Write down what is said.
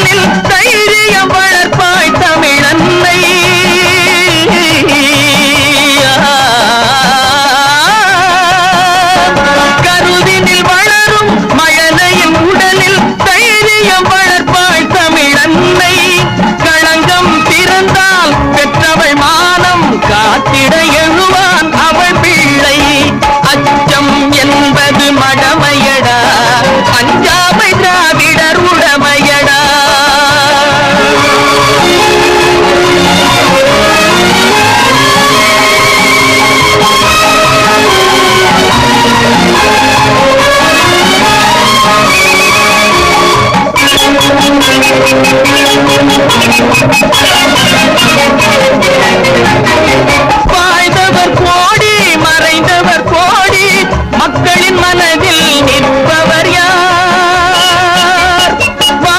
உடலில் தைரியம் வளர்ப்பாய் தமிழன்னை கருதினில் வளரும் மழலையின் உடலில் தைரியம் வளர்ப்பாய் தமிழன்னை களங்கம் பிறந்தால் பெற்றவள் மானம் காத்திட எழுவான் அவள் பிள்ளை அச்சம் என்பது மடமையடா அஞ்சாமை திராவிடர் உடமையடா